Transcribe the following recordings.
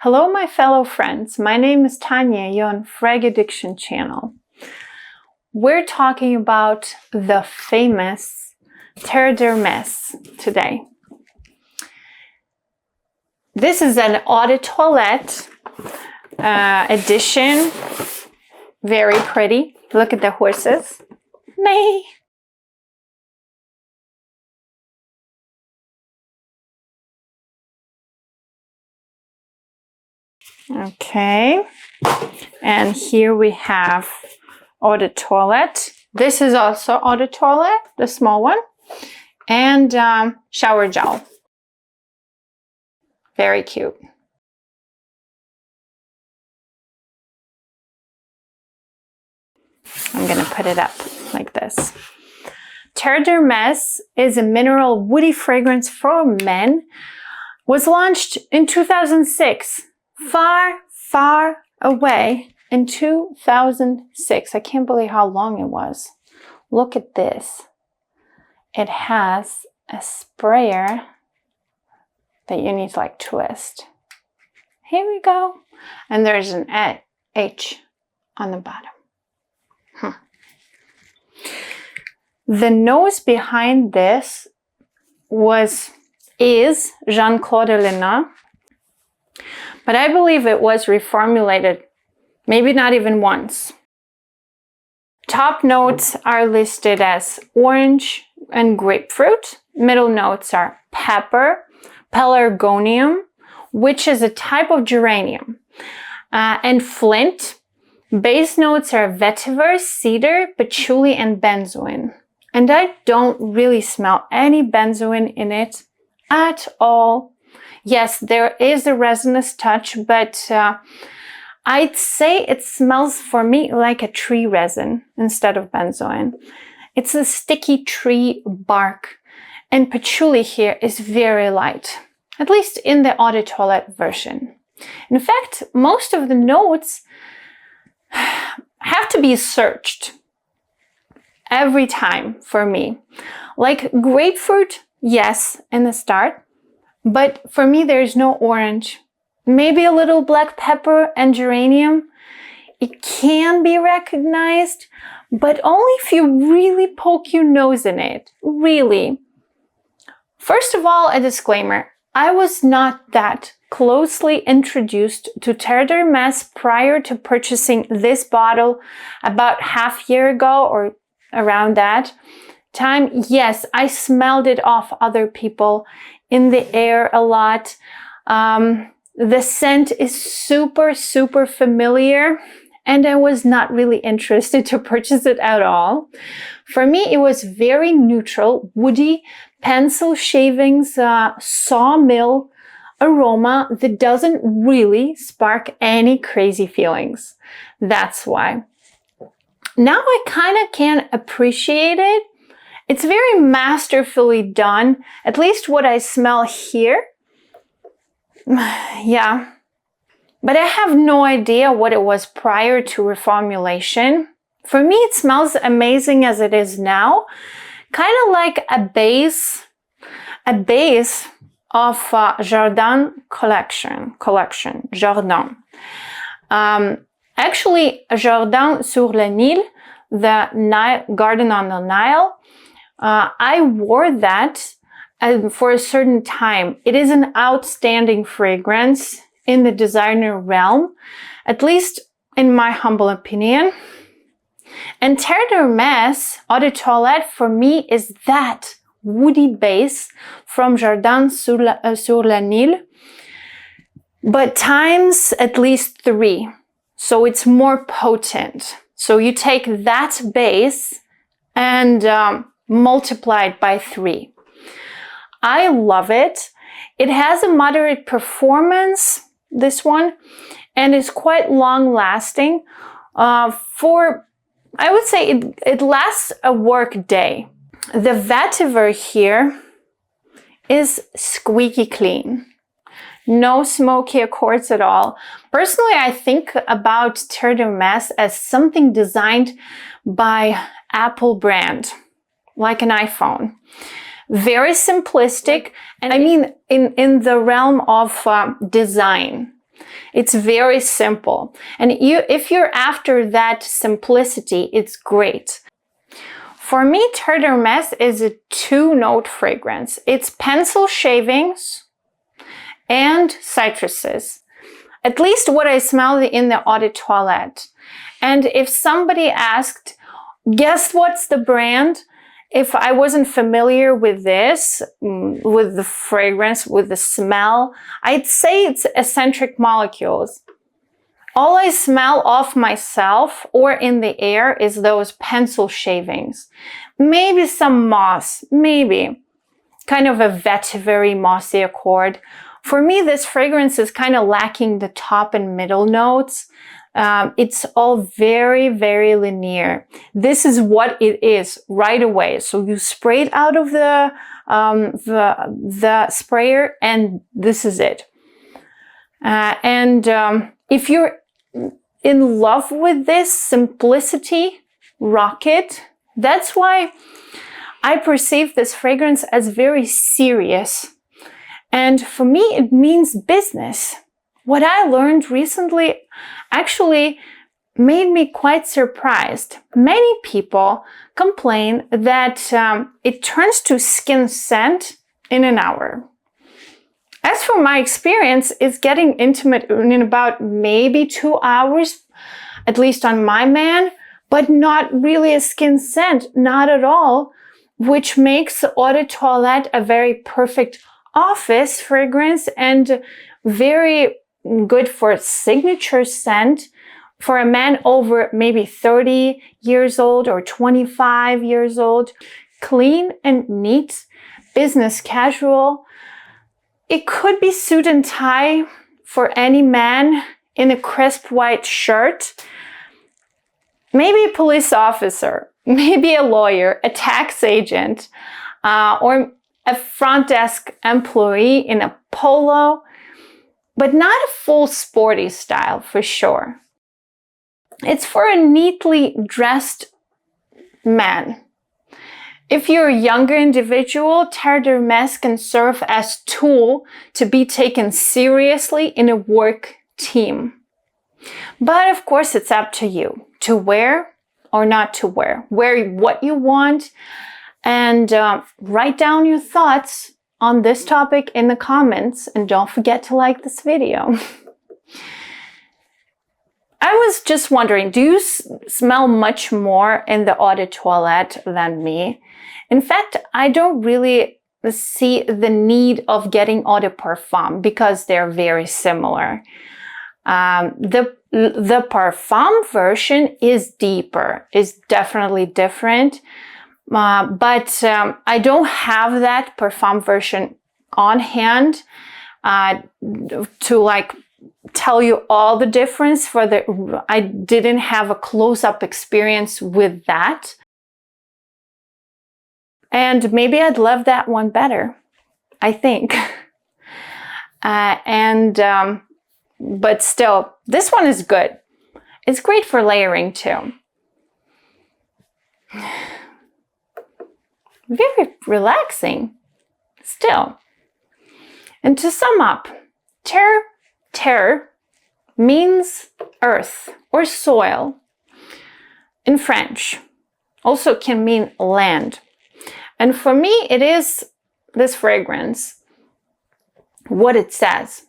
Hello, my fellow friends. My name is Tanya. You're on Frag Addiction channel. We're talking about the famous TERRE D today. This is an eau de toilette edition. Very pretty. Look at the horses. Nay. Okay, and here we have eau de toilette. This is also eau de toilette, the small one, and shower gel. Very cute. I'm gonna put it up like this. TERRE D is a mineral woody fragrance for men. Was launched in 2006. Far away in 2006. I can't believe how long it was. Look at this. It has a sprayer that you need to like twist. Here we go. And there's an H on the bottom. The nose behind this is Jean-Claude Elena. But I believe it was reformulated, maybe not even once. Top notes are listed as orange and grapefruit. Middle notes are pepper, pelargonium, which is a type of geranium, and flint. Base notes are vetiver, cedar, patchouli, and benzoin. And I don't really smell any benzoin in it at all. Yes, there is a resinous touch, but I'd say it smells for me like a tree resin instead of benzoin. It's a sticky tree bark, and patchouli here is very light, at least in the eau de toilette version. In fact, most of the notes have to be searched every time for me. Like grapefruit, yes, in the start. But for me, there's no orange. Maybe a little black pepper and geranium. It can be recognized, but only if you really poke your nose in it. Really. First of all, a disclaimer. I was not that closely introduced to TERRE D prior to purchasing this bottle about half year ago or around that time. Yes, I smelled it off other people in the air a lot. The scent is super familiar, and I was not really interested to purchase it at all. For me, it was very neutral, woody, pencil shavings, sawmill aroma that doesn't really spark any crazy feelings. That's why. Now I kind of can appreciate it. It's very masterfully done, at least what I smell here. Yeah, but I have no idea what it was prior to reformulation. For me, it smells amazing as it is now, kind of like a base of Jardin collection, Jardin. Actually, Jardin sur le Nil, the garden on the Nile, I wore that for a certain time. It is an outstanding fragrance in the designer realm, at least in my humble opinion. And TERRE D eau de toilette for me is that woody base from Jardin sur le Nil, but times at least 3. So it's more potent. So you take that base and multiply it by 3. I love it. It has a moderate performance, this one, and is quite long lasting. I would say it lasts a work day. The vetiver here is squeaky clean. No smoky accords at all. Personally, I think about TERRE D as something designed by Apple brand, like an iPhone. Very simplistic, and I mean in the realm of design. It's very simple. And if you're after that simplicity, it's great. For me, Terre d'Hermes is a 2-note fragrance. It's pencil shavings and citruses. At least what I smell in the eau de toilette. And if somebody asked, guess what's the brand? If I wasn't familiar with this, with the fragrance, with the smell, I'd say it's Eccentric Molecules. All I smell off myself or in the air is those pencil shavings. Maybe some moss, maybe. Kind of a vetiver mossy accord. For me, this fragrance is kind of lacking the top and middle notes. It's all very, very linear. This is what it is right away. So you spray it out of the sprayer, and this is it. If you're in love with this simplicity, rock it. That's why I perceive this fragrance as very serious. And for me, it means business. What I learned recently actually made me quite surprised. Many people complain that it turns to skin scent in an hour. As for my experience, it's getting intimate in about maybe 2 hours, at least on my man, but not really a skin scent, not at all, which makes eau de toilette a very perfect office fragrance and very good for a signature scent for a man over maybe 30 years old or 25 years old. Clean and neat, business casual. It could be suit and tie for any man in a crisp white shirt. Maybe a police officer, maybe a lawyer, a tax agent, or a front desk employee in a polo, but not a full sporty style for sure. It's for a neatly dressed man. If you're a younger individual, Terre d'Hermes can serve as a tool to be taken seriously in a work team. But of course, it's up to you to wear or not to wear. Wear what you want, and write down your thoughts on this topic in the comments, and don't forget to like this video. I was just wondering, do you smell much more in the eau de toilette than me? In fact, I don't really see the need of getting eau de parfum because they're very similar. The parfum version is deeper, is definitely different. But I don't have that parfum version on hand to like tell you all the difference I didn't have a close-up experience with that. And maybe I'd love that one better, I think. But still, this one is good. It's great for layering too. Very relaxing still. And to sum up, terre means earth or soil in French. Also can mean land. And for me, it is this fragrance, what it says,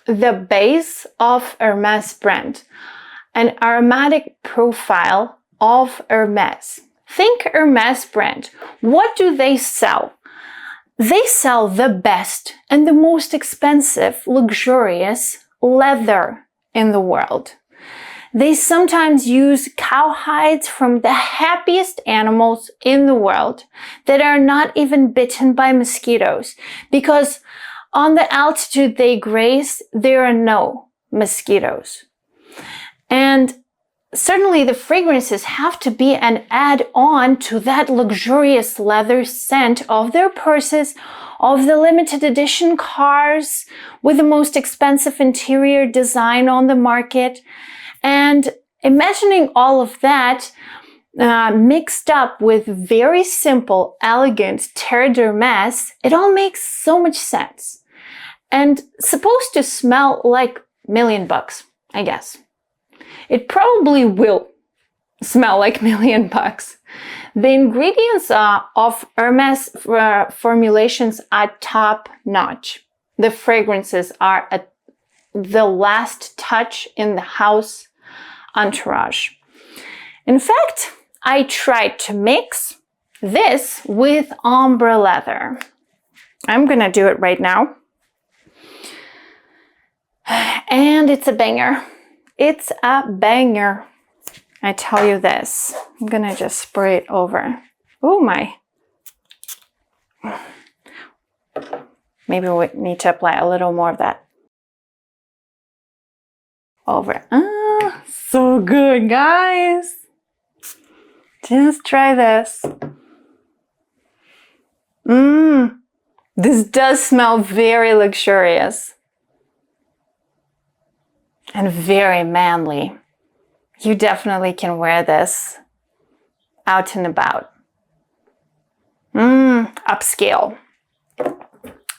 the base of Hermes brand, an aromatic profile of Hermes. Think Hermes brand. What do they sell? They sell the best and the most expensive, luxurious leather in the world. They sometimes use cowhides from the happiest animals in the world that are not even bitten by mosquitoes, because on the altitude they graze, there are no mosquitoes. And certainly the fragrances have to be an add-on to that luxurious leather scent of their purses, of the limited edition cars with the most expensive interior design on the market. And imagining all of that mixed up with very simple, elegant Terre d'Hermes, it all makes so much sense. And supposed to smell like $1,000,000, I guess. It probably will smell like $1,000,000. The ingredients of Hermes formulations are top notch. The fragrances are the last touch in the house entourage. In fact, I tried to mix this with Ombre leather. I'm gonna do it right now. And it's a banger. It's a banger. I tell you this. I'm gonna just spray it over. Oh my. Maybe we need to apply a little more of that over. Ah, so good, guys. Just try this. This does smell very luxurious and very manly. You definitely can wear this out and about. Upscale.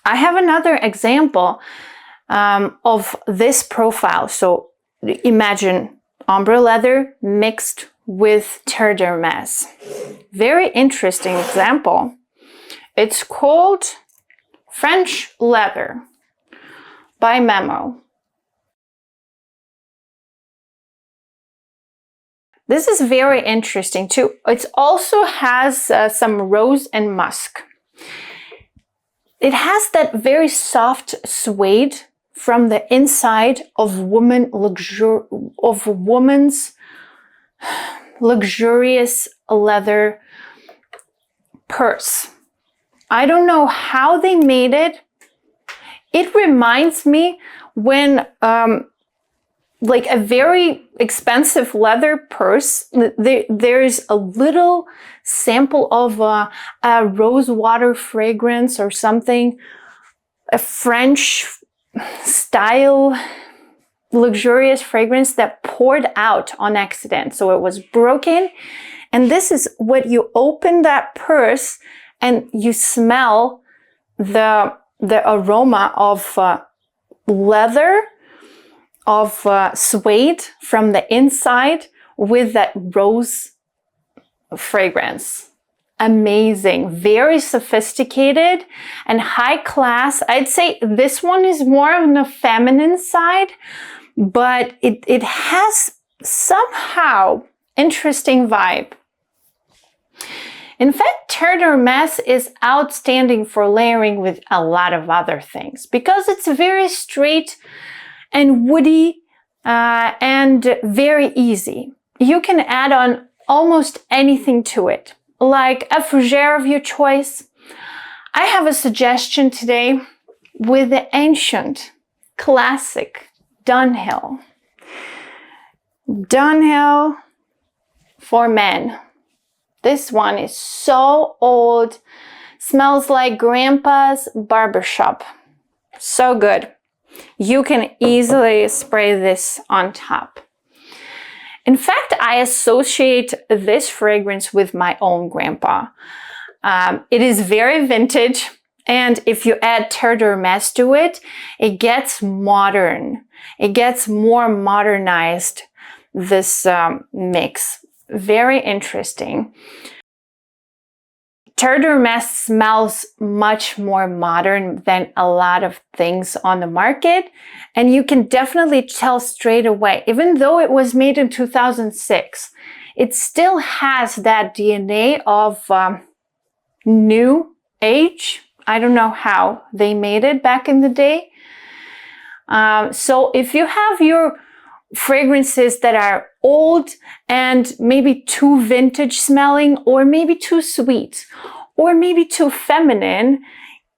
I have another example of this profile. So imagine ombre leather mixed with Terre de Hermes. Very interesting example. It's called French Leather by Memo. This is very interesting too. It also has some rose and musk. It has that very soft suede from the inside of woman's luxurious leather purse. I don't know how they made it. It reminds me when like a very expensive leather purse, there's a little sample of a rose water fragrance or something, a French style luxurious fragrance that poured out on accident. So it was broken. And this is what you open that purse and you smell the aroma of leather, of suede from the inside with that rose fragrance. Amazing, very sophisticated and high class. I'd say this one is more on the feminine side, but it has somehow interesting vibe. In fact, Terre de Hermes is outstanding for layering with a lot of other things because it's very straight and woody and very easy. You can add on almost anything to it, like a fougere of your choice. I have a suggestion today with the ancient, classic Dunhill. Dunhill for men. This one is so old, smells like grandpa's barbershop. So good. You can easily spray this on top. In fact, I associate this fragrance with my own grandpa. It is very vintage, and if you add Terre de Hermes to it, it gets modern. It gets more modernized, this mix. Very interesting. Terre de Hermes smells much more modern than a lot of things on the market, and you can definitely tell straight away, even though it was made in 2006, it still has that DNA of new age. I don't know how they made it back in the day. So if you have your fragrances that are old and maybe too vintage smelling, or maybe too sweet, or maybe too feminine,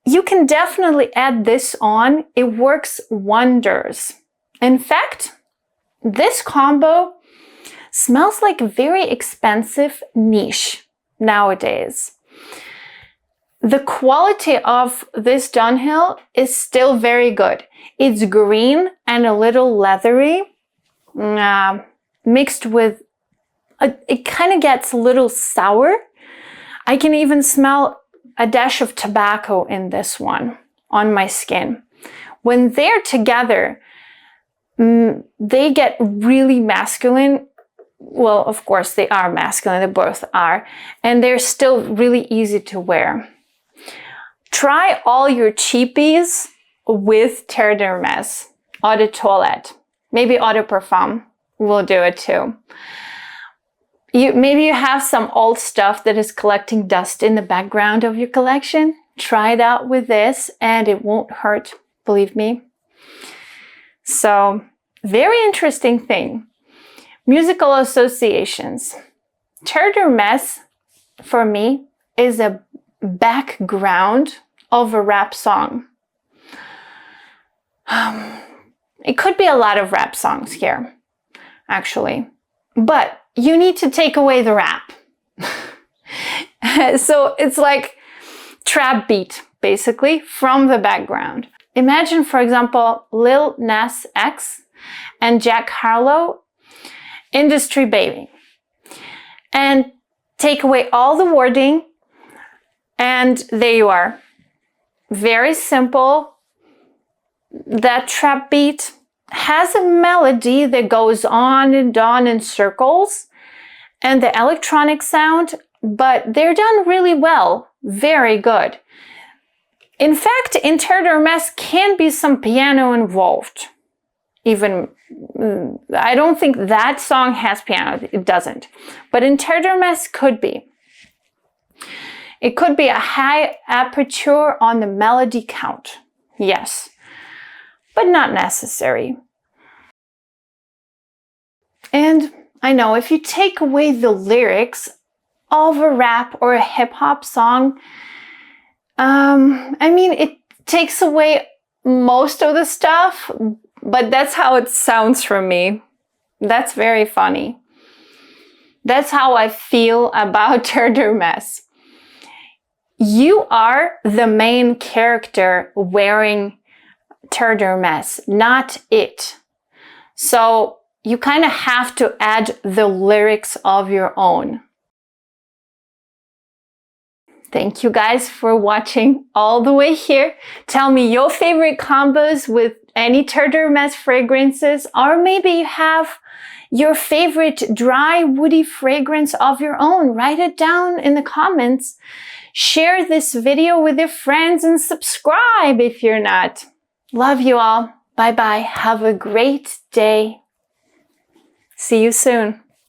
you can definitely add this on. It works wonders. In fact, this combo smells like a very expensive niche nowadays. The quality of this Dunhill is still very good. It's green and a little leathery, mixed with, it kind of gets a little sour. I can even smell a dash of tobacco in this one on my skin. When they're together, they get really masculine. Well, of course they are masculine, they both are, and they're still really easy to wear. Try all your cheapies with Terre de Hermes, Eau de Toilette, maybe Eau de Parfum will do it too. Maybe you have some old stuff that is collecting dust in the background of your collection. Try it out with this and it won't hurt, believe me. So, very interesting thing. Musical associations. Terre de Hermes, for me, is a background of a rap song. It could be a lot of rap songs here, actually. But you need to take away the rap. So it's like trap beat, basically, from the background. Imagine, for example, Lil Nas X and Jack Harlow, Industry Baby. And take away all the wording, and there you are. Very simple. That trap beat has a melody that goes on in circles, and the electronic sound, but they're done really well. Very good. In fact, in Terre de Hermes can be some piano involved. Even, I don't think that song has piano, it doesn't. But in Terre de Hermes could be. It could be a high aperture on the melody count, yes, but not necessary. And I know if you take away the lyrics of a rap or a hip-hop song, I mean, it takes away most of the stuff, but that's how it sounds from me. That's very funny. That's how I feel about Terre de Hermes. You are the main character wearing Terre de Hermes, not it. So you kind of have to add the lyrics of your own. Thank you guys for watching all the way here. Tell me your favorite combos with any Terre de Hermes fragrances, or maybe you have your favorite dry woody fragrance of your own. Write it down in the comments. Share this video with your friends and subscribe if you're not. Love you all. Bye bye. Have a great day. See you soon.